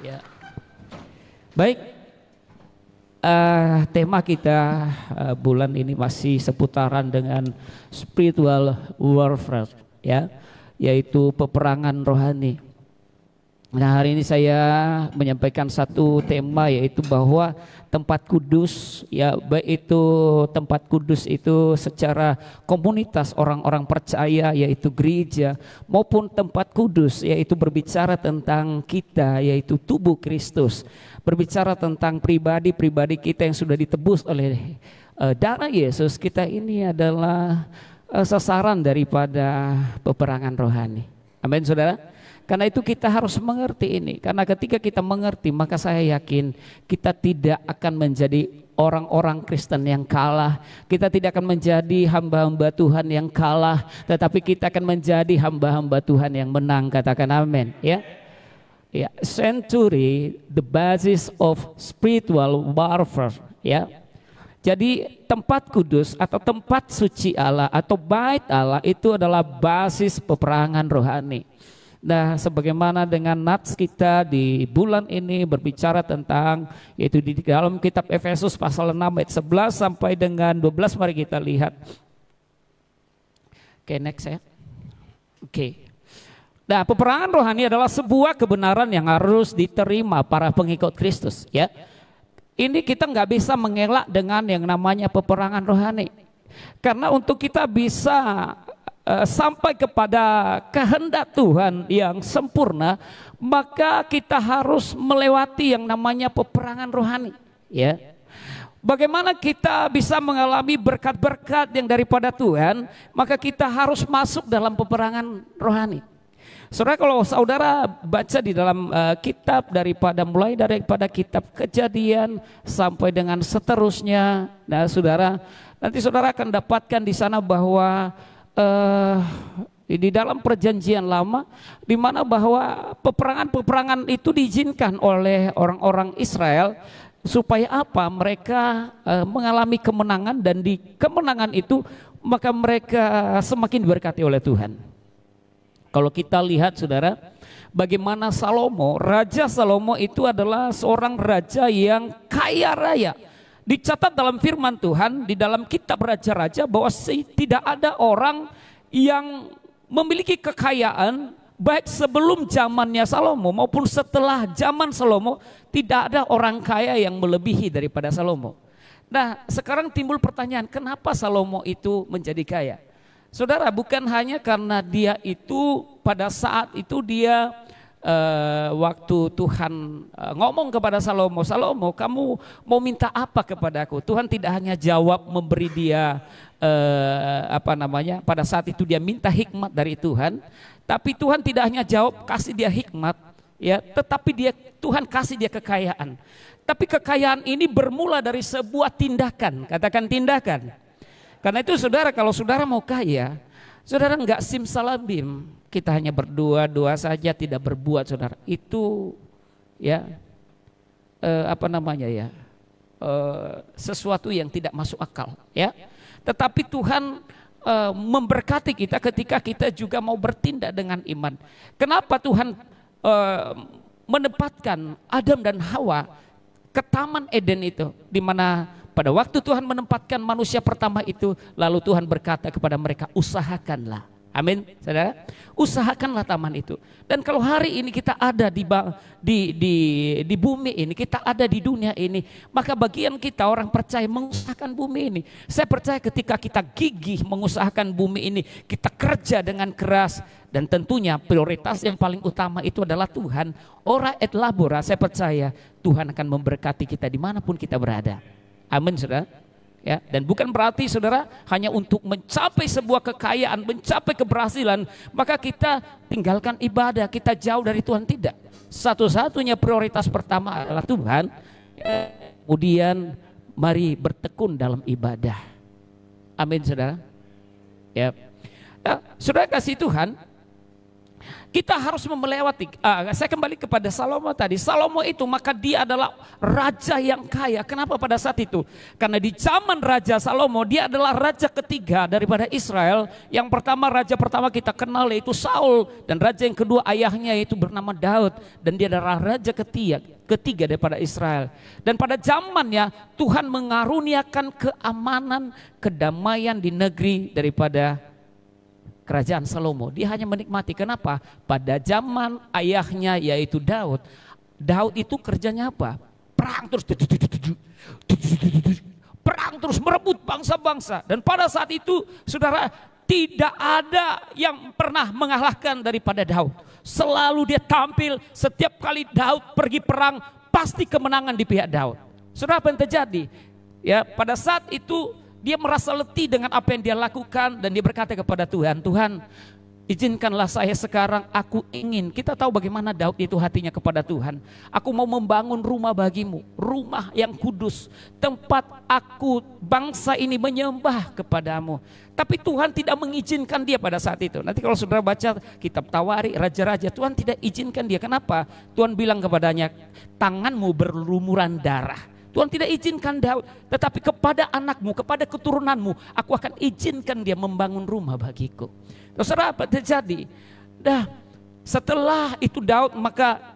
Ya, baik. Tema kita bulan ini masih seputaran dengan spiritual warfare, ya, yaitu peperangan rohani. Nah, hari ini saya menyampaikan satu tema, yaitu bahwa tempat kudus, ya, baik itu tempat kudus itu secara komunitas orang-orang percaya, yaitu gereja, maupun tempat kudus yaitu berbicara tentang kita, yaitu tubuh Kristus, berbicara tentang pribadi-pribadi kita yang sudah ditebus oleh darah Yesus. Kita ini adalah sasaran daripada peperangan rohani. Amin, saudara. Karena itu kita harus mengerti ini. Karena ketika kita mengerti, maka saya yakin kita tidak akan menjadi orang-orang Kristen yang kalah. Kita tidak akan menjadi hamba-hamba Tuhan yang kalah, tetapi kita akan menjadi hamba-hamba Tuhan yang menang. Katakan amin, ya. Ya, sanctuary, the basis of spiritual warfare, ya. Jadi tempat kudus atau tempat suci Allah atau bait Allah itu adalah basis peperangan rohani. Nah, sebagaimana dengan nats kita di bulan ini berbicara tentang, yaitu di dalam kitab Efesus pasal 6 ayat 11 sampai dengan 12, mari kita lihat. Oke, next ya. Oke. Nah, peperangan rohani adalah sebuah kebenaran yang harus diterima para pengikut Kristus, ya. Ini kita nggak bisa mengelak dengan yang namanya peperangan rohani. Karena untuk kita bisa sampai kepada kehendak Tuhan yang sempurna, maka kita harus melewati yang namanya peperangan rohani, ya. Bagaimana kita bisa mengalami berkat-berkat yang daripada Tuhan, maka kita harus masuk dalam peperangan rohani. Saudara, kalau saudara baca di dalam kitab mulai daripada kitab Kejadian sampai dengan seterusnya, nah saudara, nanti saudara akan dapatkan di sana bahwa di dalam perjanjian lama, di mana bahwa peperangan-peperangan itu diizinkan oleh orang-orang Israel supaya apa? Mereka mengalami kemenangan, dan di kemenangan itu maka mereka semakin diberkati oleh Tuhan. Kalau kita lihat saudara, bagaimana Raja Salomo itu adalah seorang raja yang kaya raya. Dicatat dalam firman Tuhan di dalam kitab Raja-Raja bahwa tidak ada orang yang memiliki kekayaan baik sebelum zamannya Salomo maupun setelah zaman Salomo, tidak ada orang kaya yang melebihi daripada Salomo. Nah, sekarang timbul pertanyaan, kenapa Salomo itu menjadi kaya? Saudara, bukan hanya karena dia itu pada saat itu dia waktu Tuhan ngomong kepada Salomo, Salomo, kamu mau minta apa kepadaku? Tuhan tidak hanya jawab memberi dia pada saat itu dia minta hikmat dari Tuhan, tapi Tuhan tidak hanya jawab kasih dia hikmat, ya, tetapi Tuhan kasih dia kekayaan. Tapi kekayaan ini bermula dari sebuah tindakan. Katakan tindakan. Karena itu saudara, kalau saudara mau kaya, saudara enggak simsalabim, kita hanya berdoa saja tidak berbuat, saudara. Itu ya sesuatu yang tidak masuk akal, ya. Tetapi Tuhan memberkati kita ketika kita juga mau bertindak dengan iman. Kenapa Tuhan menempatkan Adam dan Hawa ke Taman Eden itu, di mana pada waktu Tuhan menempatkan manusia pertama itu, lalu Tuhan berkata kepada mereka, usahakanlah. Amin, saudara. Usahakanlah taman itu. Dan kalau hari ini kita ada di bumi ini, kita ada di dunia ini, maka bagian kita orang percaya mengusahakan bumi ini. Saya percaya ketika kita gigih mengusahakan bumi ini, kita kerja dengan keras, dan tentunya prioritas yang paling utama itu adalah Tuhan. Ora et labora, saya percaya Tuhan akan memberkati kita dimanapun kita berada. Amin, saudara. Ya, dan bukan berarti saudara hanya untuk mencapai sebuah kekayaan, mencapai keberhasilan, maka kita tinggalkan ibadah, kita jauh dari Tuhan. Tidak. Satu-satunya prioritas pertama adalah Tuhan. Kemudian mari bertekun dalam ibadah. Amin, saudara. Ya. Nah, saudara kasih Tuhan, Kita harus melewati, saya kembali kepada Salomo tadi. Salomo itu maka dia adalah raja yang kaya. Kenapa pada saat itu? Karena di zaman Raja Salomo dia adalah raja ketiga daripada Israel. Yang pertama, raja pertama kita kenal yaitu Saul. Dan raja yang kedua ayahnya yaitu bernama Daud. Dan dia adalah raja ketiga daripada Israel. Dan pada zamannya Tuhan mengaruniakan keamanan, kedamaian di negeri daripada kerajaan Salomo. Dia hanya menikmati. Kenapa? Pada zaman ayahnya yaitu Daud. Daud itu kerjanya apa? Perang terus. Perang terus merebut bangsa-bangsa. Dan pada saat itu saudara, tidak ada yang pernah mengalahkan daripada Daud. Selalu dia tampil, setiap kali Daud pergi perang pasti kemenangan di pihak Daud. Saudara, apa yang terjadi? Ya, pada saat itu dia merasa letih dengan apa yang dia lakukan dan dia berkata kepada Tuhan, Tuhan, izinkanlah saya sekarang, aku ingin. Kita tahu bagaimana Daud itu hatinya kepada Tuhan. Aku mau membangun rumah bagimu, rumah yang kudus, tempat aku bangsa ini menyembah kepadamu. Tapi Tuhan tidak mengizinkan dia pada saat itu. Nanti kalau saudara baca kitab Tawari, raja-raja, Tuhan tidak izinkan dia. Kenapa? Tuhan bilang kepadanya, tanganmu berlumuran darah. Tuhan tidak izinkan Daud, tetapi kepada anakmu, kepada keturunanmu, aku akan izinkan dia membangun rumah bagiku. Terus apa terjadi? Dah, setelah itu Daud maka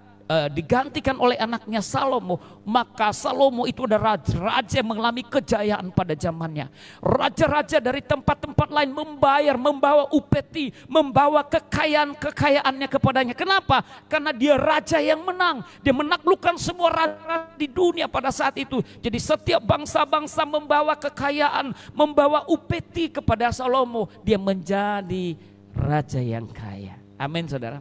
digantikan oleh anaknya Salomo. Maka Salomo itu adalah raja yang mengalami kejayaan pada zamannya. Raja-raja dari tempat-tempat lain membawa upeti, membawa kekayaannya kepadanya. Kenapa? Karena dia raja yang menang. Dia menaklukkan semua raja di dunia pada saat itu. Jadi setiap bangsa-bangsa membawa kekayaan, membawa upeti kepada Salomo. Dia menjadi raja yang kaya. Amin, saudara.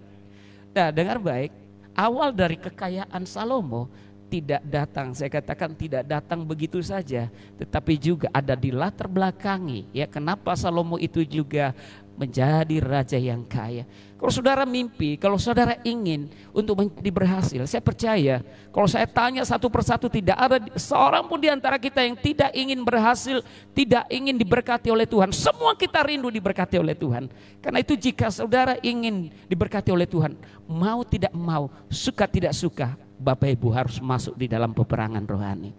Nah, dengar baik. Awal dari kekayaan Salomo tidak datang, saya katakan tidak datang begitu saja, tetapi juga ada di latar belakangi. Ya, kenapa Salomo itu juga menjadi raja yang kaya. Kalau saudara mimpi, kalau saudara ingin untuk menjadi berhasil, saya percaya kalau saya tanya satu persatu, tidak ada seorang pun di antara kita yang tidak ingin berhasil, tidak ingin diberkati oleh Tuhan. Semua kita rindu diberkati oleh Tuhan. Karena itu jika saudara ingin diberkati oleh Tuhan, mau tidak mau, suka tidak suka, Bapak Ibu harus masuk di dalam peperangan rohani.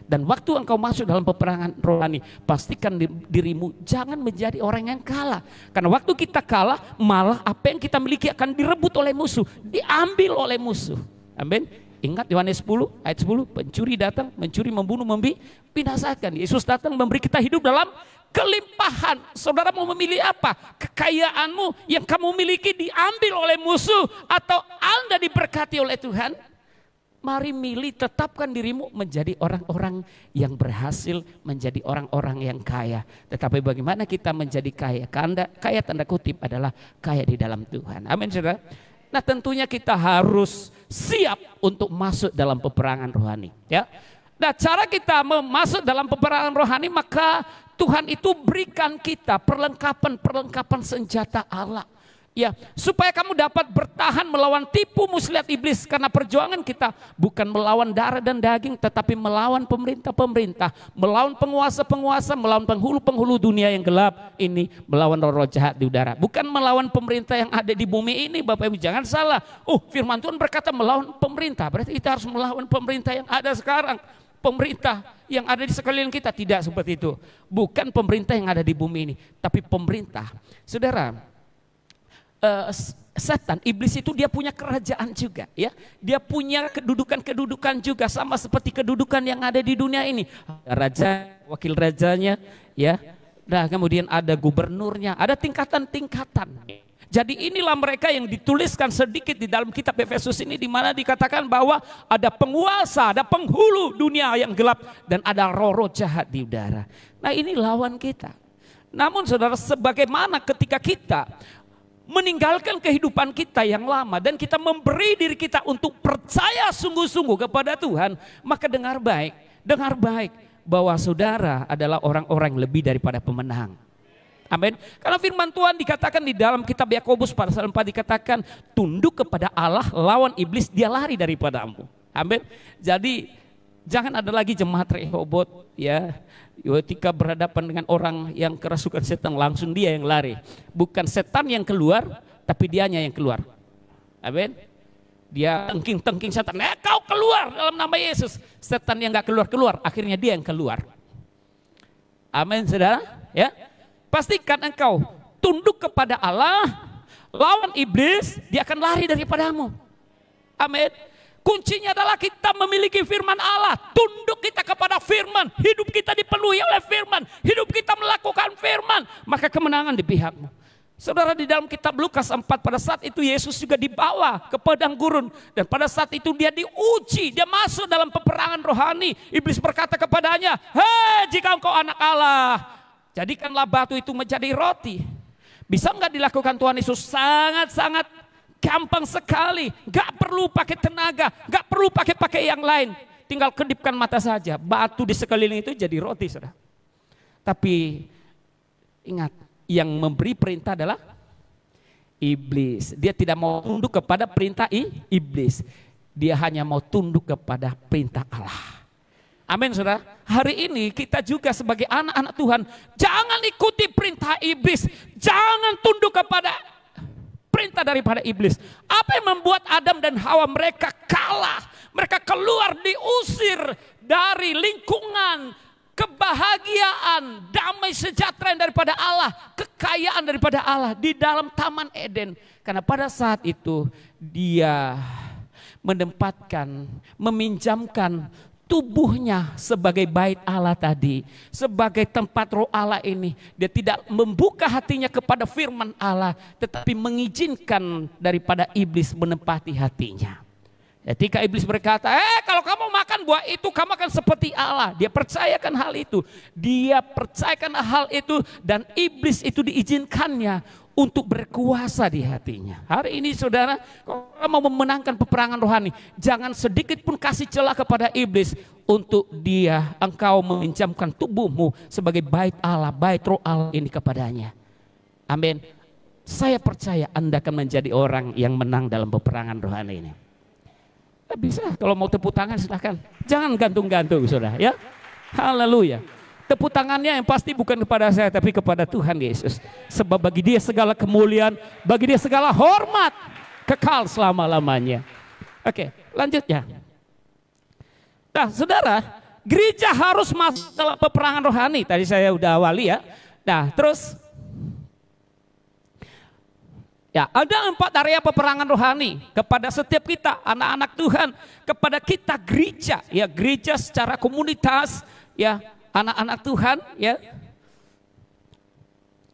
Dan waktu engkau masuk dalam peperangan rohani, pastikan dirimu jangan menjadi orang yang kalah. Karena waktu kita kalah, malah apa yang kita miliki akan direbut oleh musuh, diambil oleh musuh. Amin. Ingat Yohanes 10 ayat 10, pencuri datang, mencuri, membunuh, membinasakan. Yesus datang memberi kita hidup dalam kelimpahan. Saudara mau memilih apa? Kekayaanmu yang kamu miliki diambil oleh musuh, atau Anda diberkati oleh Tuhan? Mari milih, tetapkan dirimu menjadi orang-orang yang berhasil, menjadi orang-orang yang kaya. Tetapi bagaimana kita menjadi kaya? Kaya tanda kutip adalah kaya di dalam Tuhan. Amin, saudara. Nah, tentunya kita harus siap untuk masuk dalam peperangan rohani. Ya. Nah, cara kita masuk dalam peperangan rohani, maka Tuhan itu berikan kita perlengkapan senjata Allah. Ya, supaya kamu dapat bertahan melawan tipu muslihat iblis. Karena perjuangan kita bukan melawan darah dan daging, tetapi melawan pemerintah-pemerintah, melawan penguasa-penguasa, melawan penghulu-penghulu dunia yang gelap ini, melawan roh-roh jahat di udara. Bukan melawan pemerintah yang ada di bumi ini, Bapak Ibu, jangan salah. Firman Tuhan berkata melawan pemerintah, berarti kita harus melawan pemerintah yang ada sekarang. Pemerintah yang ada di sekeliling kita, tidak seperti itu. Bukan pemerintah yang ada di bumi ini, tapi pemerintah. Saudara, setan, iblis itu dia punya kerajaan juga, ya. Dia punya kedudukan juga, sama seperti kedudukan yang ada di dunia ini. Raja, wakil rajanya, ya. Nah, kemudian ada gubernurnya, ada tingkatan-tingkatan. Jadi inilah mereka yang dituliskan sedikit di dalam kitab Efesus ini, di mana dikatakan bahwa ada penguasa, ada penghulu dunia yang gelap, dan ada roh-roh jahat di udara. Nah, ini lawan kita. Namun saudara, sebagaimana ketika kita meninggalkan kehidupan kita yang lama dan kita memberi diri kita untuk percaya sungguh-sungguh kepada Tuhan, maka dengar baik bahwa saudara adalah orang-orang lebih daripada pemenang. Amin. Karena firman Tuhan dikatakan di dalam kitab Yakobus pasal 4 dikatakan, tunduk kepada Allah, lawan iblis, dia lari daripadamu. Amin. Jadi jangan ada lagi jemaat Rehobot, ya. Ketika berhadapan dengan orang yang kerasukan setan, langsung dia yang lari. Bukan setan yang keluar, tapi dianya yang keluar. Amin. Dia tengking-tengking setan, kau keluar dalam nama Yesus. Setan yang nggak keluar-keluar, akhirnya dia yang keluar. Amin, saudara. Ya, pastikan engkau tunduk kepada Allah, lawan iblis, dia akan lari daripadamu. Amin. Kuncinya adalah kita memiliki firman Allah, tunduk kita kepada firman, hidup kita dipenuhi oleh firman, hidup kita melakukan firman, maka kemenangan di pihakmu. Saudara, di dalam kitab Lukas 4 pada saat itu Yesus juga dibawa ke padang gurun. Dan pada saat itu dia diuji, dia masuk dalam peperangan rohani. Iblis berkata kepadanya, hei jika engkau anak Allah, jadikanlah batu itu menjadi roti. Bisa nggak dilakukan Tuhan Yesus? Sangat-sangat gampang sekali. Gak perlu pakai tenaga, gak perlu pakai yang lain. Tinggal kedipkan mata saja, batu di sekeliling itu jadi roti, saudara. Tapi ingat, yang memberi perintah adalah iblis. Dia tidak mau tunduk kepada perintah iblis. Dia hanya mau tunduk kepada perintah Allah. Amin, saudara. Hari ini kita juga sebagai anak-anak Tuhan, jangan ikuti perintah iblis. Jangan tunduk kepada perintah daripada iblis. Apa yang membuat Adam dan Hawa mereka kalah? Mereka keluar, diusir dari lingkungan kebahagiaan, damai sejahtera daripada Allah, kekayaan daripada Allah di dalam Taman Eden. Karena pada saat itu dia menempatkan, meminjamkan tubuhnya sebagai bait Allah tadi, sebagai tempat roh Allah ini. Dia tidak membuka hatinya kepada firman Allah, tetapi mengizinkan daripada iblis menempati hatinya. Ketika iblis berkata, kalau kamu makan buah itu kamu akan seperti Allah. Dia percayakan hal itu. Dia percayakan hal itu dan iblis itu diizinkannya untuk berkuasa di hatinya. Hari ini saudara, kalau mau memenangkan peperangan rohani, jangan sedikit pun kasih celah kepada iblis untuk engkau meminjamkan tubuhmu sebagai bait Allah, bait roh Allah ini kepadanya. Amin. Saya percaya Anda akan menjadi orang yang menang dalam peperangan rohani ini. Bisa, kalau mau tepuk tangan silahkan. Jangan gantung-gantung, saudara, ya. Haleluya. Tepuk tangannya yang pasti bukan kepada saya, tapi kepada Tuhan Yesus. Sebab bagi dia segala kemuliaan, bagi dia segala hormat, kekal selama-lamanya. Oke, lanjut ya. Nah, saudara, gereja harus masuk dalam peperangan rohani. Tadi saya udah awali ya. Nah, terus ya, ada 4 area peperangan rohani kepada setiap kita, anak-anak Tuhan, kepada kita gereja, ya, gereja secara komunitas, ya, anak-anak Tuhan, ya,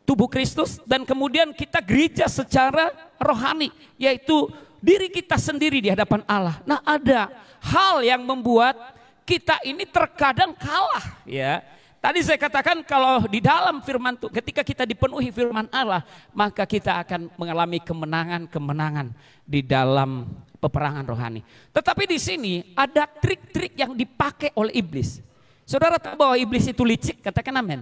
tubuh Kristus, dan kemudian kita gereja secara rohani, yaitu diri kita sendiri di hadapan Allah. Nah, ada hal yang membuat kita ini terkadang kalah, ya. Tadi saya katakan kalau di dalam firman Tuhan, ketika kita dipenuhi firman Allah, maka kita akan mengalami kemenangan-kemenangan di dalam peperangan rohani. Tetapi di sini ada trik-trik yang dipakai oleh iblis. Saudara tahu bahwa iblis itu licik? Katakan amin.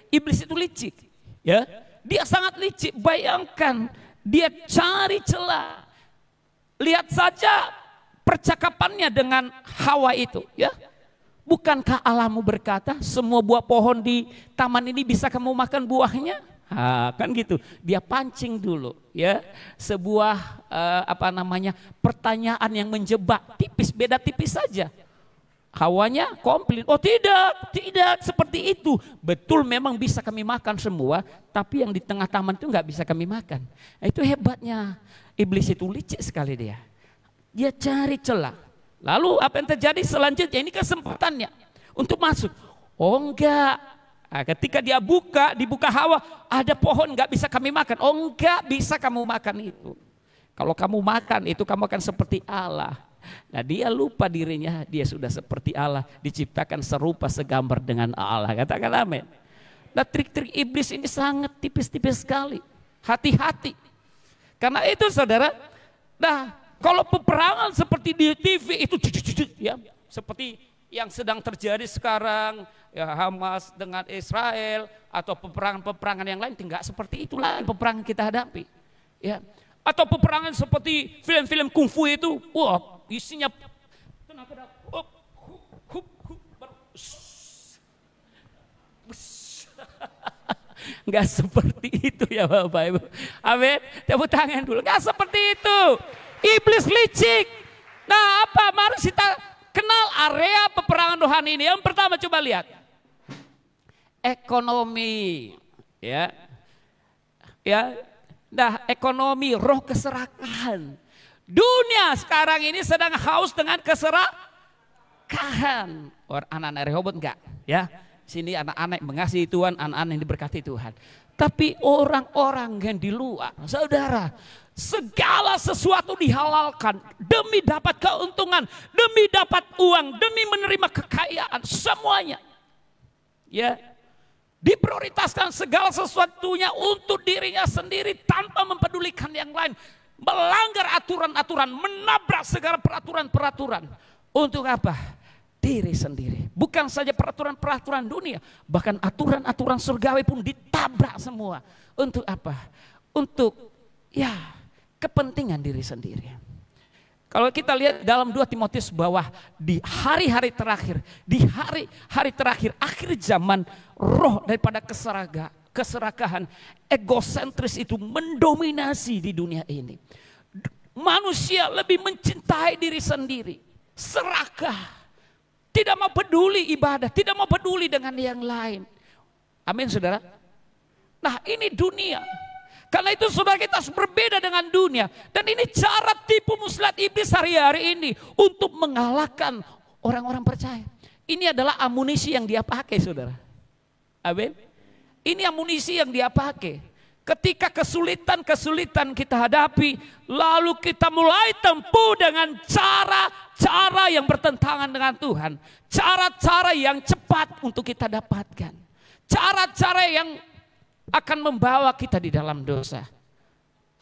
Iblis itu licik, ya. Dia sangat licik. Bayangkan, dia cari celah. Lihat saja percakapannya dengan Hawa itu, ya. Bukankah Allahmu berkata semua buah pohon di taman ini bisa kamu makan buahnya? Kan gitu. Dia pancing dulu, ya, sebuah pertanyaan yang menjebak, beda tipis saja. Hawanya komplain, oh tidak seperti itu. Betul, memang bisa kami makan semua, tapi yang di tengah taman itu nggak bisa kami makan. Nah, itu hebatnya iblis, itu licik sekali dia. Dia cari celah. Lalu apa yang terjadi selanjutnya? Ini kesempatannya untuk masuk. Oh enggak. Nah, ketika dia dibuka Hawa, ada pohon nggak bisa kami makan. Oh enggak bisa kamu makan itu. Kalau kamu makan itu kamu akan seperti Allah. Nah, dia lupa dirinya dia sudah seperti Allah, diciptakan serupa segambar dengan Allah. Katakan amin. Nah, trik-trik iblis ini sangat tipis-tipis sekali. Hati-hati. Karena itu saudara, nah, kalau peperangan seperti di TV itu, ya, seperti yang sedang terjadi sekarang, ya, Hamas dengan Israel atau peperangan-peperangan yang lain, tidak seperti itulah peperangan kita hadapi, ya. Atau peperangan seperti film-film kungfu itu, wah, isinya Nggak seperti itu ya Bapak Ibu. Amin. Tepuk tangan dulu. Nggak seperti itu. Iblis licik. Nah apa? Mari kita kenal area peperangan rohani ini. Yang pertama coba lihat. Ekonomi. Ya. Nah ekonomi, roh keserakahan. Dunia sekarang ini sedang haus dengan keserakahan. Orang anak-anak Rehoboth enggak ya. Sini anak-anak mengasihi Tuhan, anak-anak yang diberkati Tuhan. Tapi orang-orang yang di luar, saudara, segala sesuatu dihalalkan demi dapat keuntungan, demi dapat uang, demi menerima kekayaan, semuanya. Ya, diprioritaskan segala sesuatunya untuk dirinya sendiri tanpa mempedulikan yang lain. Melanggar aturan-aturan, menabrak segala peraturan-peraturan. Untuk apa? Diri sendiri. Bukan saja peraturan-peraturan dunia, bahkan aturan-aturan surgawi pun ditabrak semua. Untuk apa? Untuk ya kepentingan diri sendiri. Kalau kita lihat dalam 2 Timotius bahwa di hari-hari terakhir, di hari-hari terakhir akhir zaman, roh daripada keserakahan, egosentris itu mendominasi di dunia ini. Manusia lebih mencintai diri sendiri, serakah. Tidak mau peduli ibadah, tidak mau peduli dengan yang lain. Amin saudara. Nah ini dunia. Karena itu saudara kita harus berbeda dengan dunia. Dan ini cara tipu muslihat iblis hari-hari ini. Untuk mengalahkan orang-orang percaya. Ini adalah amunisi yang dia pakai saudara. Amin. Ini amunisi yang dia pakai. Ketika kesulitan-kesulitan kita hadapi, lalu kita mulai tempuh dengan cara-cara yang bertentangan dengan Tuhan. Cara-cara yang cepat untuk kita dapatkan. Cara-cara yang akan membawa kita di dalam dosa.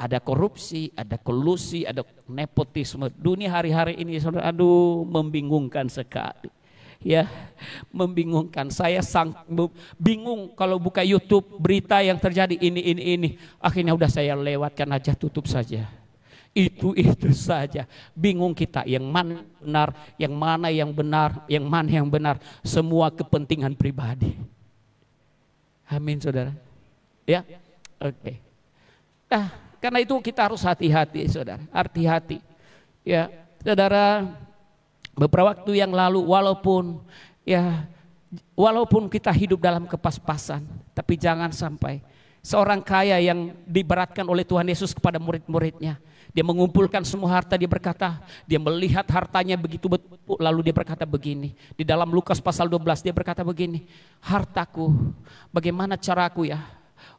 Ada korupsi, ada kolusi, ada nepotisme. Dunia hari-hari ini saudara, aduh membingungkan sekali. Ya, membingungkan. Saya bingung kalau buka YouTube berita yang terjadi ini. Akhirnya udah saya lewatkan aja, tutup saja. Itu saja. Bingung kita yang mana benar, yang mana yang benar, yang mana yang benar. Semua kepentingan pribadi. Amin saudara. Ya, oke. Nah, karena itu kita harus hati-hati saudara. Hati-hati. Ya, saudara. Beberapa waktu yang lalu walaupun kita hidup dalam kepaspasan, tapi jangan sampai seorang kaya yang diberatkan oleh Tuhan Yesus kepada murid-muridnya, dia mengumpulkan semua harta, dia berkata, dia melihat hartanya begitu betul, lalu dia berkata begini, di dalam Lukas pasal 12 dia berkata begini, hartaku, bagaimana caraku ya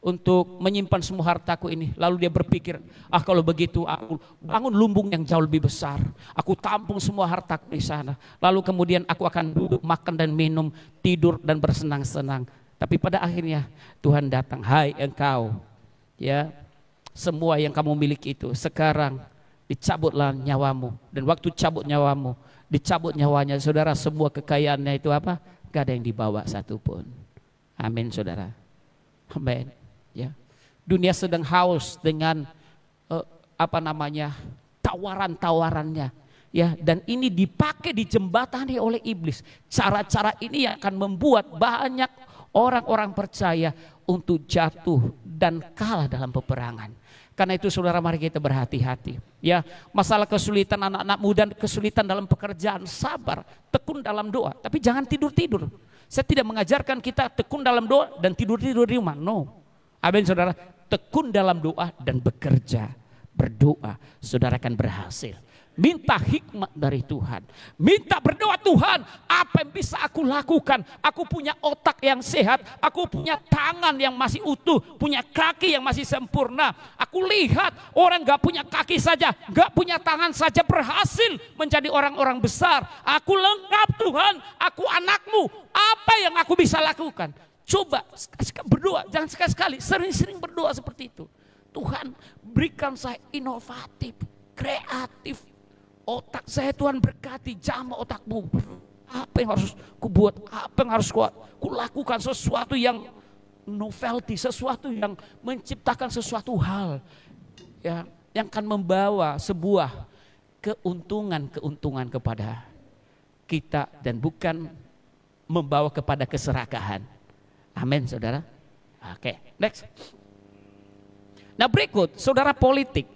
untuk menyimpan semua hartaku ini. Lalu dia berpikir, kalau begitu aku bangun lumbung yang jauh lebih besar. Aku tampung semua hartaku di sana. Lalu kemudian aku akan duduk, makan dan minum, tidur dan bersenang-senang. Tapi pada akhirnya Tuhan datang, hai engkau, ya semua yang kamu miliki itu sekarang dicabutlah nyawamu. Dan waktu cabut nyawamu, dicabut nyawanya saudara, semua kekayaannya itu apa? Gak ada yang dibawa satupun. Amin saudara. Amin. Ya, dunia sedang haus dengan tawaran-tawarannya, ya, dan ini dipakai dijembatani oleh iblis. Cara-cara ini yang akan membuat banyak orang-orang percaya untuk jatuh dan kalah dalam peperangan. Karena itu saudara, mari kita berhati-hati. Ya, masalah kesulitan anak-anak muda, kesulitan dalam pekerjaan, sabar, tekun dalam doa, tapi jangan tidur-tidur. Saya tidak mengajarkan kita tekun dalam doa dan tidur-tidur di rumah, no. Amin saudara, tekun dalam doa dan bekerja, berdoa, saudara akan berhasil. Minta hikmat dari Tuhan, minta berdoa, Tuhan apa yang bisa aku lakukan? Aku punya otak yang sehat, aku punya tangan yang masih utuh, punya kaki yang masih sempurna. Aku lihat orang gak punya kaki saja, gak punya tangan saja berhasil menjadi orang-orang besar. Aku lengkap Tuhan, aku anakmu, apa yang aku bisa lakukan? Coba berdoa, jangan sekali-sekali, sering-sering berdoa seperti itu. Tuhan berikan saya inovatif, kreatif, otak saya Tuhan berkati, jamah otakmu. Apa yang harus kubuat, apa yang harus kulakukan, sesuatu yang novelty, sesuatu yang menciptakan sesuatu hal ya, yang akan membawa sebuah keuntungan kepada kita dan bukan membawa kepada keserakahan. Amin saudara. Oke, next. Nah berikut, saudara, politik.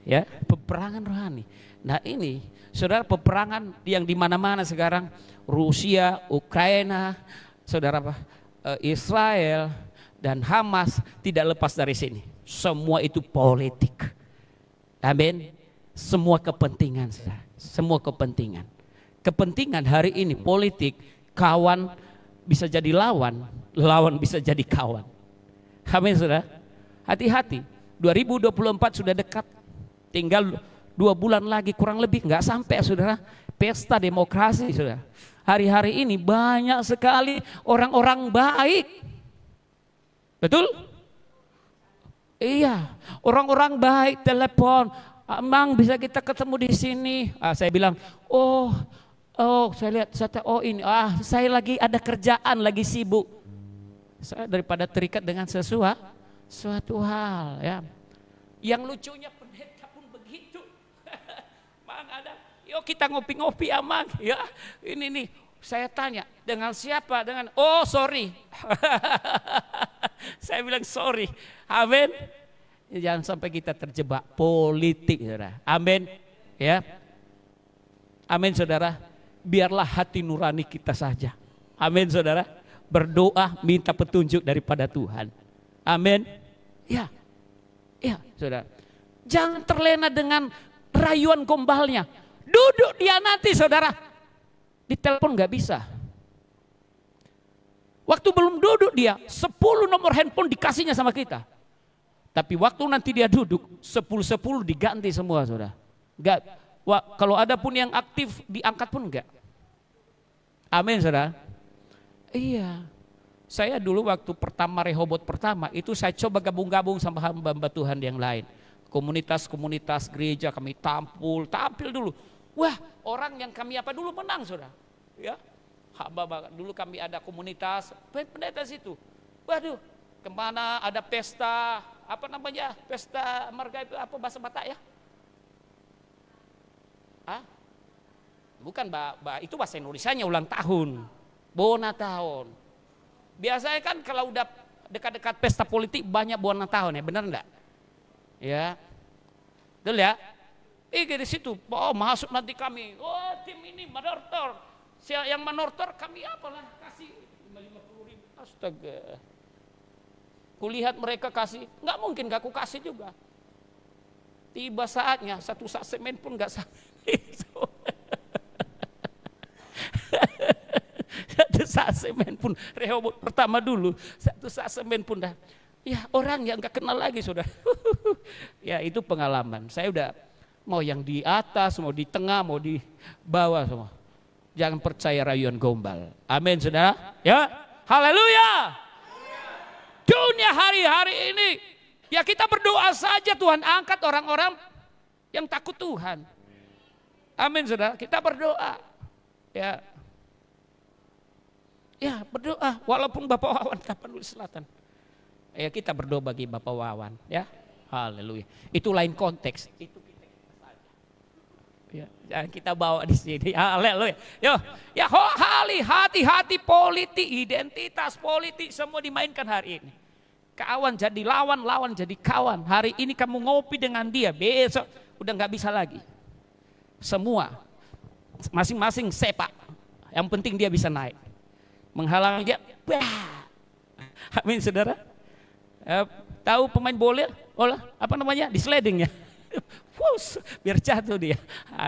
Ya, peperangan rohani. Nah ini, saudara, peperangan yang di mana-mana sekarang, Rusia, Ukraina, saudara, Israel dan Hamas tidak lepas dari sini. Semua itu politik. Amin. Semua kepentingan, saudara. Semua kepentingan. Kepentingan hari ini politik, kawan bisa jadi lawan, lawan bisa jadi kawan. Amin, saudara. Hati-hati, 2024 sudah dekat, tinggal 2 bulan lagi kurang lebih, nggak sampai, saudara, pesta demokrasi, saudara. Hari-hari ini banyak sekali orang-orang baik, betul? Iya, orang-orang baik telepon, Mang bisa kita ketemu di sini. Saya bilang, oh saya lihat, ini, saya lagi ada kerjaan, lagi sibuk. Saya daripada terikat dengan suatu hal, ya. Yang lucunya pendeta pun begitu. Mang ada, yuk kita ngopi-ngopi ya Mang. Ya, ini nih, saya tanya, dengan siapa? Dengan, sorry. Saya bilang sorry. Amin. Jangan sampai kita terjebak politik, saudara. Amin. Ya. Amin, saudara. Biarlah hati nurani kita saja. Amin, saudara. Berdoa, minta petunjuk daripada Tuhan. Amin. Ya, saudara. Jangan terlena dengan rayuan gombalnya. Duduk dia nanti, saudara. Di telepon nggak bisa. Waktu belum duduk dia, 10 nomor handphone dikasihnya sama kita. Tapi waktu nanti dia duduk, 10 diganti semua, saudara. Nggak, kalau ada pun yang aktif diangkat pun enggak. Amin, saudara. Iya. Saya dulu waktu pertama Rehobot pertama itu saya coba gabung-gabung sama hamba-hamba Tuhan yang lain. Komunitas-komunitas gereja kami tampil dulu. Wah, orang yang kami apa dulu menang, saudara. Ya, hamba dulu kami ada komunitas pendeta situ. Waduh, kemana ada pesta, apa namanya, pesta marga itu apa bahasa Batak ya? Bukan, itu bahasa Indonesianya ulang tahun, bona tahun. Biasanya kan kalau udah dekat-dekat pesta politik banyak bona tahun, ya benar enggak? Ya, betul ya. Di situ, masuk nanti kami, tim ini menortor, yang menortor kami apalah kasih 50.000, astaga. Kulihat mereka kasih, nggak mungkin gak aku kasih juga. Tiba saatnya, 1 sak semen pun nggak sampai. 1 sak semen pun, Rehobot pertama dulu, 1 sak semen pun dah. Ya orang yang gak kenal lagi, saudara. Ya itu pengalaman. Saya udah mau yang di atas, mau di tengah, mau di bawah semua. Jangan percaya rayuan gombal. Amin, saudara. Ya, haleluya. Dunia hari-hari ini, ya kita berdoa saja Tuhan angkat orang-orang yang takut Tuhan. Amin, saudara. Kita berdoa. Ya berdoa. Walaupun Bapak Wawan Tapanuli Selatan. Ya kita berdoa bagi Bapak Wawan. Ya, haleluya. Itu lain konteks. Itu kita saja. Ya, jangan kita bawa di sini. Haleluya. Ya, hati-hati politik, identitas politik semua dimainkan hari ini. Kawan jadi lawan, lawan jadi kawan. Hari ini kamu ngopi dengan dia, besok udah nggak bisa lagi. Semua masing-masing sepak. Yang penting dia bisa naik. Menghalang dia, amin, saudara. Tahu pemain bola, apa namanya, di sliding ya. Biar jatuh dia.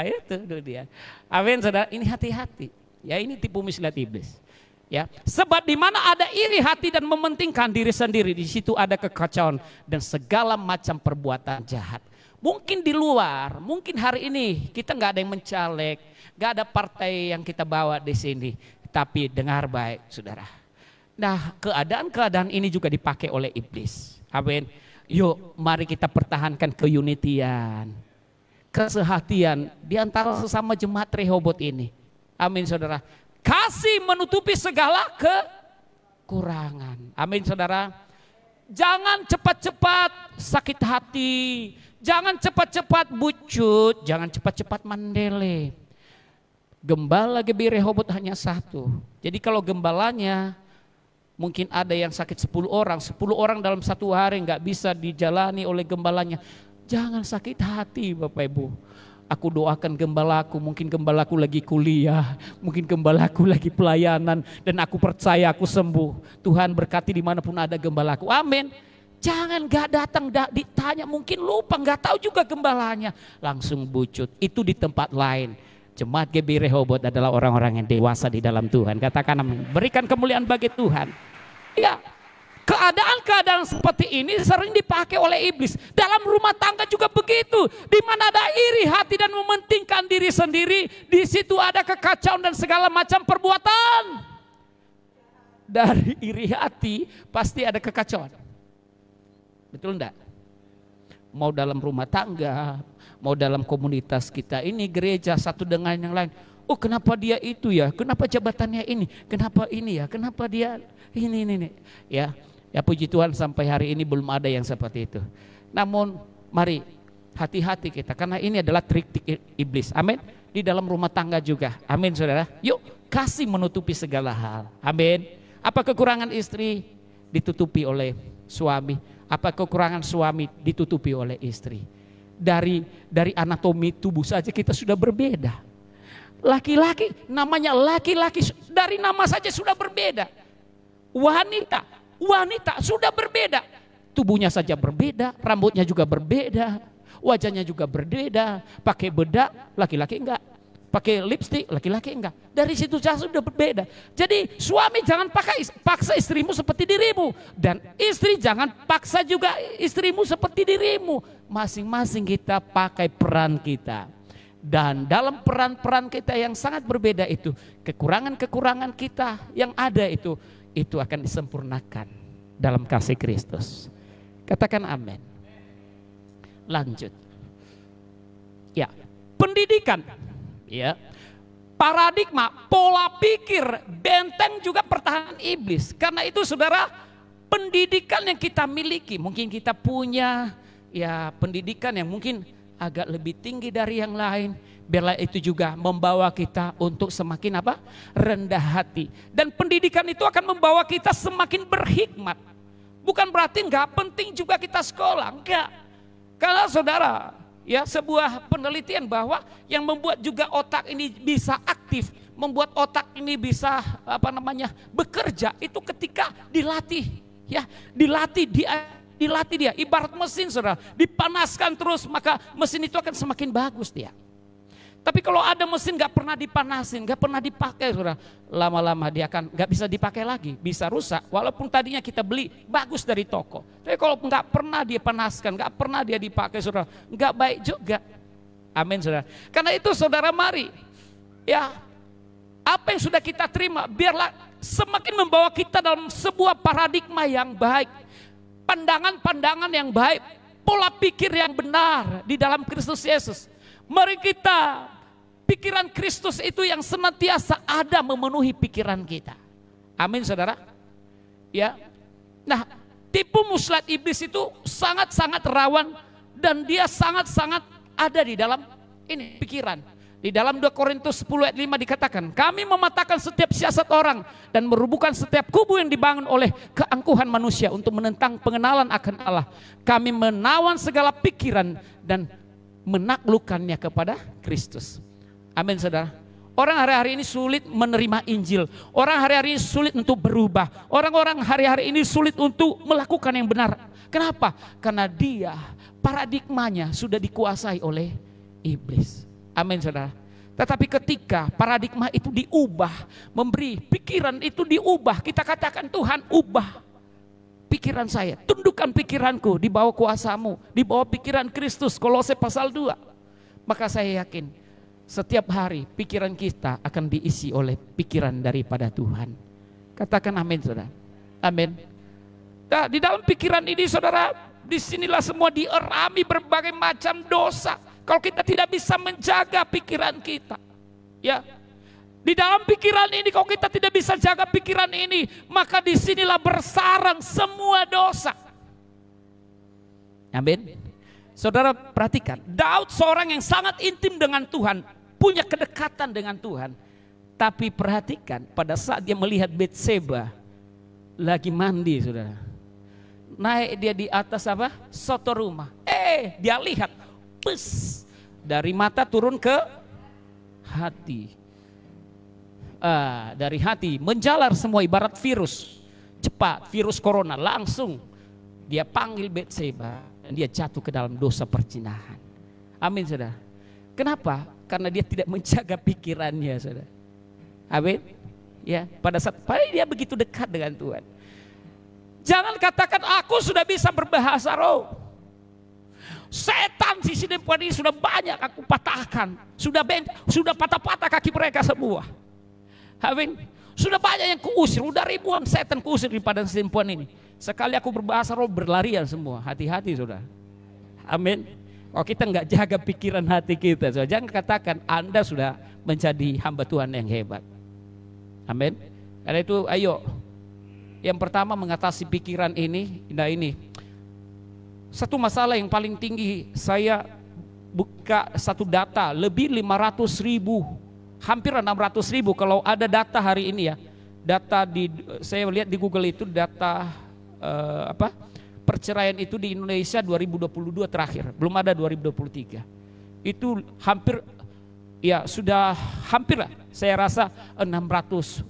Itu dia. Amin, saudara. Ini hati-hati. Ya ini tipu muslihat iblis. Ya, sebab di mana ada iri hati dan mementingkan diri sendiri, di situ ada kekacauan dan segala macam perbuatan jahat. Mungkin di luar, mungkin hari ini kita nggak ada yang mencalek, nggak ada partai yang kita bawa di sini. Tapi dengar baik, saudara. Nah, keadaan-keadaan ini juga dipakai oleh iblis. Amin. Yuk, mari kita pertahankan keunitian, kesehatian di antara sesama jemaat Rehobot ini. Amin, saudara. Kasih menutupi segala kekurangan. Amin, saudara. Jangan cepat-cepat sakit hati, jangan cepat-cepat bucut, jangan cepat-cepat mandele. Gembala GBI Rehobot hanya 1. Jadi kalau gembalanya Mungkin ada yang sakit 10 orang, 10 orang dalam satu hari nggak bisa dijalani oleh gembalanya. Jangan sakit hati Bapak Ibu. Aku doakan gembalaku, mungkin gembalaku lagi kuliah, mungkin gembalaku lagi pelayanan, dan aku percaya aku sembuh. Tuhan berkati dimanapun ada gembalaku, amin. Jangan gak datang, ditanya mungkin lupa, gak tahu juga gembalanya. Langsung bucut, itu di tempat lain. Jemaat GB Rehoboth adalah orang-orang yang dewasa di dalam Tuhan. Katakan amin. Berikan kemuliaan bagi Tuhan. Ya, keadaan-keadaan seperti ini sering dipakai oleh iblis. Dalam rumah tangga juga begitu. Di mana ada iri hati dan mementingkan diri sendiri, di situ ada kekacauan dan segala macam perbuatan. Dari iri hati pasti ada kekacauan. Betul enggak? Mau dalam rumah tangga, mau dalam komunitas kita ini, gereja satu dengan yang lain. Oh, kenapa dia itu ya? Kenapa jabatannya ini? Kenapa ini ya? Kenapa dia ini. Ya, puji Tuhan sampai hari ini belum ada yang seperti itu. Namun mari hati-hati kita, karena ini adalah trik iblis. Amin. Di dalam rumah tangga juga. Amin, saudara. Yuk, kasih menutupi segala hal. Amin. Apa kekurangan istri ditutupi oleh suami? Apa kekurangan suami ditutupi oleh istri? Dari anatomi tubuh saja kita sudah berbeda. Laki-laki, namanya laki-laki, dari nama saja sudah berbeda. Wanita sudah berbeda. Tubuhnya saja berbeda, rambutnya juga berbeda, wajahnya juga berbeda. Pakai bedak, laki-laki enggak. Pakai lipstik, laki-laki enggak. Dari situ saja sudah berbeda. Jadi suami jangan paksa istrimu seperti dirimu, dan istri jangan paksa juga istrimu seperti dirimu. Masing-masing kita pakai peran kita. Dan dalam peran-peran kita yang sangat berbeda itu, kekurangan-kekurangan kita yang ada itu akan disempurnakan dalam kasih Kristus. Katakan amin. Lanjut. Ya, pendidikan. Ya, paradigma, pola pikir, benteng juga pertahanan iblis. Karena itu saudara, pendidikan yang kita miliki, mungkin kita punya ya pendidikan yang mungkin agak lebih tinggi dari yang lain, biarlah itu juga membawa kita untuk semakin apa? Rendah hati. Dan pendidikan itu akan membawa kita semakin berhikmat. Bukan berarti enggak penting juga kita sekolah, enggak. Karena saudara, ya, sebuah penelitian bahwa yang membuat juga otak ini bisa aktif, membuat otak ini bisa bekerja itu ketika dilatih, ya, dilatih dia ibarat mesin, saudara, dipanaskan terus maka mesin itu akan semakin bagus dia. Tapi kalau ada mesin gak pernah dipanasin, gak pernah dipakai, saudara, lama-lama dia akan gak bisa dipakai lagi, bisa rusak. Walaupun tadinya kita beli bagus dari toko, tapi kalau gak pernah dia panaskan, gak pernah dia dipakai, saudara, gak baik juga. Amin, saudara. Karena itu saudara, mari ya, apa yang sudah kita terima biarlah semakin membawa kita dalam sebuah paradigma yang baik, pandangan-pandangan yang baik, pola pikir yang benar di dalam Kristus Yesus. Mari kita, pikiran Kristus itu yang senantiasa ada memenuhi pikiran kita. Amin, saudara. Ya. Nah, tipu muslihat iblis itu sangat-sangat rawan dan dia sangat-sangat ada di dalam ini pikiran. Di dalam 2 Korintus 10 ayat 5 dikatakan, kami mematahkan setiap siasat orang dan merubuhkan setiap kubu yang dibangun oleh keangkuhan manusia untuk menentang pengenalan akan Allah. Kami menawan segala pikiran dan menaklukkannya kepada Kristus. Amin, saudara. Orang hari-hari ini sulit menerima Injil. Orang hari-hari ini sulit untuk berubah. Orang-orang hari-hari ini sulit untuk melakukan yang benar. Kenapa? Karena dia, paradigmanya sudah dikuasai oleh iblis. Amin, saudara. Tetapi ketika paradigma itu diubah, memberi pikiran itu diubah, kita katakan Tuhan ubah pikiran saya, tundukkan pikiranku di bawah kuasamu, di bawah pikiran Kristus, Kolose pasal 2. Maka saya yakin setiap hari pikiran kita akan diisi oleh pikiran daripada Tuhan. Katakan amin, saudara. Amin. Nah, di dalam pikiran ini, saudara, disinilah semua dierami berbagai macam dosa. Kalau kita tidak bisa menjaga pikiran kita, ya, di dalam pikiran ini, kalau kita tidak bisa jaga pikiran ini, maka disinilah bersarang semua dosa. Amin. Saudara perhatikan, Daud seorang yang sangat intim dengan Tuhan, punya kedekatan dengan Tuhan. Tapi perhatikan, pada saat dia melihat Batseba, lagi mandi, saudara. Naik dia di atas apa? Soto rumah. Dia lihat, pes, dari mata turun ke hati. Dari hati menjalar semua ibarat virus. Cepat, virus corona langsung dia panggil Betseba dan dia jatuh ke dalam dosa perzinahan. Amin, saudara. Kenapa? Karena dia tidak menjaga pikirannya, saudara. Amin. Ya, pada saat dia begitu dekat dengan Tuhan. Jangan katakan aku sudah bisa berbahasa roh. Setan sisi depan ini sudah banyak aku patahkan. Sudah patah-patah kaki mereka semua. Amin. Sudah banyak yang kuusir, udah ribuan setan kuusir di padang perempuan ini. Sekali aku berbahasa roh berlarian semua. Hati-hati, saudara. Amin. Kalau kita nggak jaga pikiran hati kita, saudara, jangan katakan Anda sudah menjadi hamba Tuhan yang hebat. Amin. Karena itu ayo, yang pertama mengatasi pikiran ini. Nah ini satu masalah yang paling tinggi. Saya buka satu data, lebih 500.000, hampir 600.000 kalau ada data hari ini ya. Data saya lihat di Google itu data perceraian itu di Indonesia 2022 terakhir, belum ada 2023. Itu hampir ya sudah hampir lah, saya rasa 600.000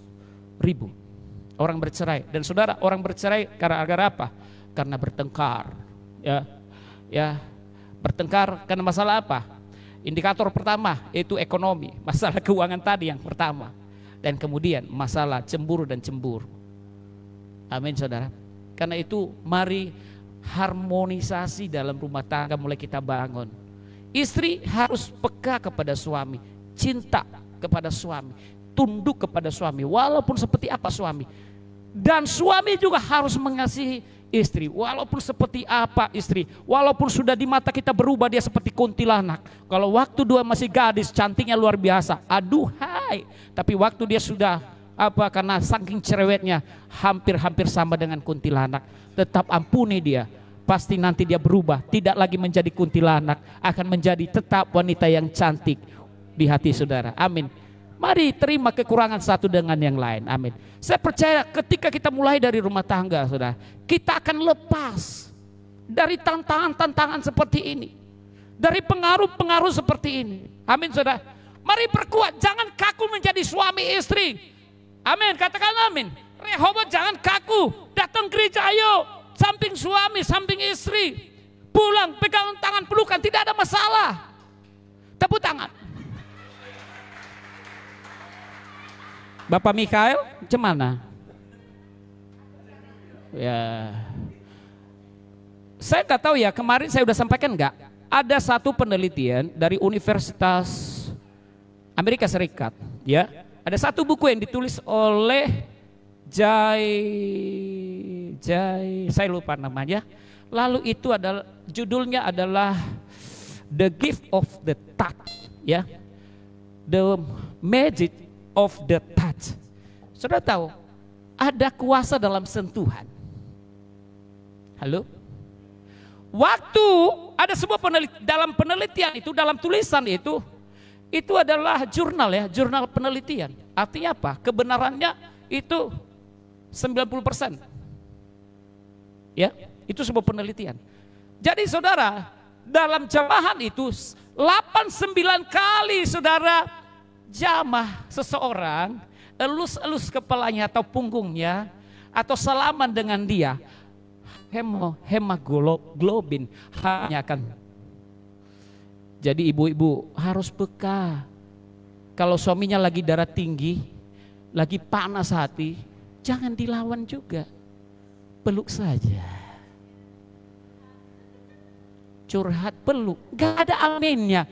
orang bercerai. Dan saudara, orang bercerai karena apa? Karena bertengkar. Ya, bertengkar karena masalah apa? Indikator pertama itu ekonomi, masalah keuangan tadi yang pertama. Dan kemudian masalah cemburu dan cemburu. Amin, saudara. Karena itu mari harmonisasi dalam rumah tangga mulai kita bangun. Istri harus peka kepada suami, cinta kepada suami, tunduk kepada suami walaupun seperti apa suami. Dan suami juga harus mengasihi istri walaupun seperti apa istri. Walaupun sudah di mata kita berubah dia seperti kuntilanak. Kalau waktu dia masih gadis cantiknya luar biasa, aduhai. Tapi waktu dia sudah karena saking cerewetnya hampir sama dengan kuntilanak, tetap ampuni dia. Pasti nanti dia berubah, tidak lagi menjadi kuntilanak, akan menjadi tetap wanita yang cantik di hati saudara. Amin. Mari terima kekurangan satu dengan yang lain. Amin. Saya percaya ketika kita mulai dari rumah tangga, saudara, kita akan lepas dari tantangan-tantangan seperti ini, dari pengaruh-pengaruh seperti ini. Amin, saudara. Mari perkuat, jangan kaku menjadi suami istri. Amin, katakan amin. Rehobot jangan kaku, datang gereja ayo, samping suami, samping istri, pulang pegang tangan pelukan, tidak ada masalah. Tepuk tangan. Bapak Mikael, gimana? Ya, saya nggak tahu ya. Kemarin saya udah sampaikan nggak? Ada satu penelitian dari Universitas Amerika Serikat, ya. Ada satu buku yang ditulis oleh saya lupa namanya. Lalu itu adalah judulnya adalah The Gift of the Touch, ya. The Magic of the touch. Saudara tahu ada kuasa dalam sentuhan. Halo? Waktu ada sebuah dalam penelitian itu, dalam tulisan itu adalah jurnal ya, jurnal penelitian. Artinya apa? Kebenarannya itu 90%. Ya, itu sebuah penelitian. Jadi saudara, dalam jamahan itu 8-9 kali saudara jamah seseorang, elus-elus kepalanya atau punggungnya, atau salaman dengan dia, hemoglobin hanya akan. Jadi ibu-ibu harus peka. Kalau suaminya lagi darah tinggi, lagi panas hati, jangan dilawan juga, peluk saja. Curhat peluk, gak ada aminnya.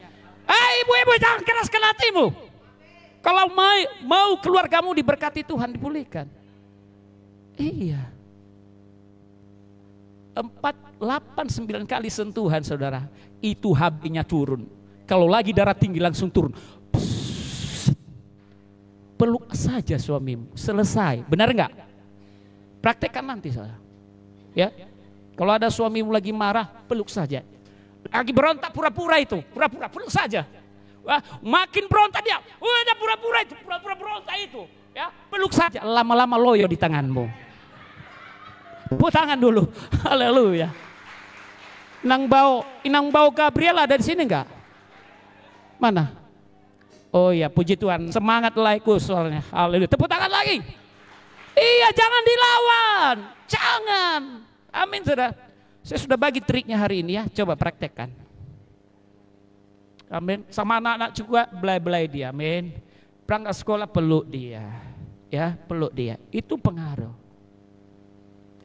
Ibu-ibu jangan keraskan hatimu. Kalau mau keluargamu diberkati Tuhan, dipulihkan. Iya. 8-9 kali sentuhan saudara, itu HB-nya turun. Kalau lagi darah tinggi langsung turun. Peluk saja suamimu, selesai. Benar enggak? Praktekkan nanti saudara. Ya. Kalau ada suamimu lagi marah, peluk saja. Lagi berontak pura-pura itu, pura-pura peluk saja. Makin berontak dia, udah pura-pura berontak itu, ya peluk saja, lama-lama loyo di tanganmu. Tepuk tangan dulu. Haleluya. Inang bau Gabriel ada di sini enggak? Mana? Oh ya, puji Tuhan. Semangat laiku soalnya. Haleluya. Tepuk tangan lagi. Iya, jangan dilawan. Jangan. Amin, saudara. Saya sudah bagi triknya hari ini ya. Coba praktekkan. Amin. Sama anak-anak juga belai-belai dia. Amin. Berangkat sekolah peluk dia. Ya, peluk dia. Itu pengaruh.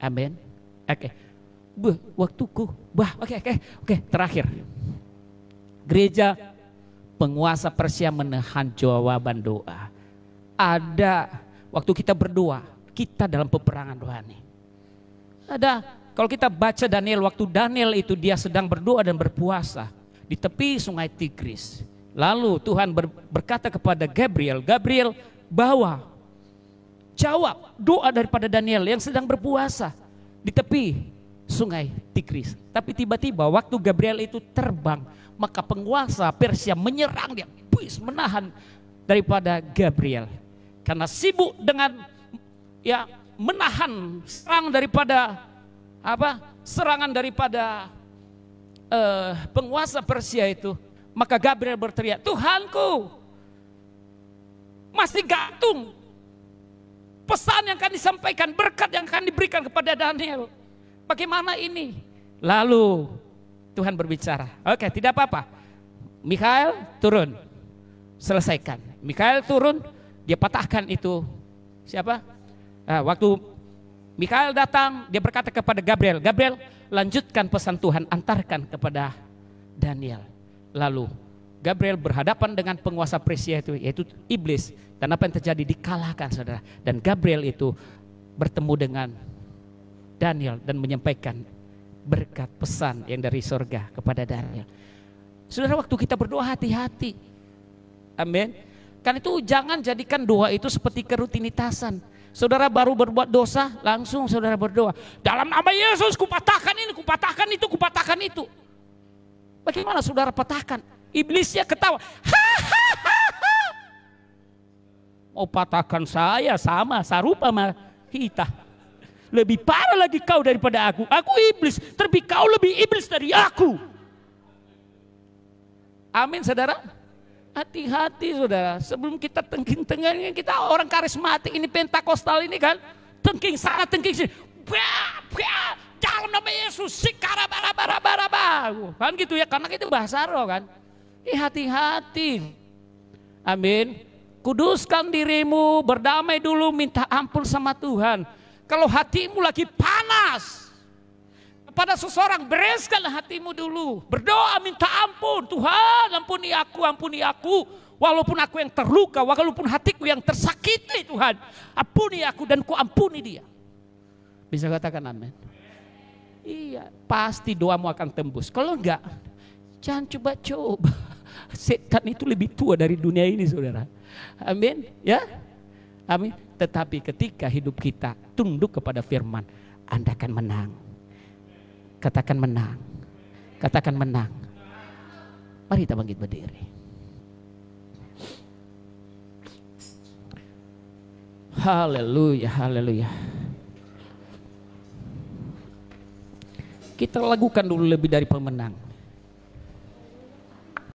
Amin. Oke. Waktuku. Oke. Terakhir. Gereja penguasa Persia menahan jawaban doa. Ada waktu kita berdoa, kita dalam peperangan rohani. Ada, kalau kita baca Daniel, waktu Daniel itu dia sedang berdoa dan berpuasa di tepi sungai Tigris. Lalu Tuhan berkata kepada Gabriel, Gabriel jawab doa daripada Daniel yang sedang berpuasa di tepi sungai Tigris. Tapi tiba-tiba waktu Gabriel itu terbang, maka penguasa Persia menyerang dia, menahan daripada Gabriel. Karena sibuk dengan ya menahan serangan daripada penguasa Persia itu, maka Gabriel berteriak, Tuhanku, masih gantung pesan yang akan disampaikan, berkat yang akan diberikan kepada Daniel. Bagaimana ini? Lalu Tuhan berbicara, oke, tidak apa-apa. Mikhael turun, selesaikan. Mikhael turun, dia patahkan itu. Siapa? Waktu Mikhael datang, dia berkata kepada Gabriel, Gabriel, lanjutkan pesan Tuhan, antarkan kepada Daniel. Lalu Gabriel berhadapan dengan penguasa Persia itu, yaitu iblis. Dan apa yang terjadi? Dikalahkan, saudara. Dan Gabriel itu bertemu dengan Daniel dan menyampaikan berkat pesan yang dari surga kepada Daniel. Saudara, waktu kita berdoa hati-hati. Amin. Karena itu jangan jadikan doa itu seperti kerutinitasan. Saudara baru berbuat dosa, langsung saudara berdoa, dalam nama Yesus kupatahkan ini, kupatahkan itu, kupatahkan itu. Bagaimana saudara patahkan? Iblisnya ketawa. Mau patahkan saya sama, sarupa sama kita. Lebih parah lagi kau daripada aku. Aku iblis, tapi kau lebih iblis dari aku. Amin, saudara. Hati-hati, saudara. Sebelum kita tengking-tengking, kita orang karismatik ini, Pentakostal ini kan, tengking sana, tengking sini. Dalam nama Yesus, sikara bara. Kan gitu ya, karena itu bahasa roh kan. Hati-hati. Amin. Kuduskan dirimu, berdamai dulu, minta ampun sama Tuhan. Kalau hatimu lagi panas kepada seseorang, bereskanlah hatimu dulu. Berdoa minta ampun. Tuhan, ampuni aku. Walaupun aku yang terluka, walaupun hatiku yang tersakiti, Tuhan, ampuni aku dan ku ampuni dia. Bisa katakan amin? Iya, pasti doamu akan tembus. Kalau enggak, jangan coba-coba. Setan itu lebih tua dari dunia ini, saudara. Amin, ya? Amin. Tetapi ketika hidup kita tunduk kepada firman, Anda akan menang. Katakan menang. Katakan menang. Mari kita bangkit berdiri. Haleluya, haleluya. Kita lakukan dulu lebih dari pemenang.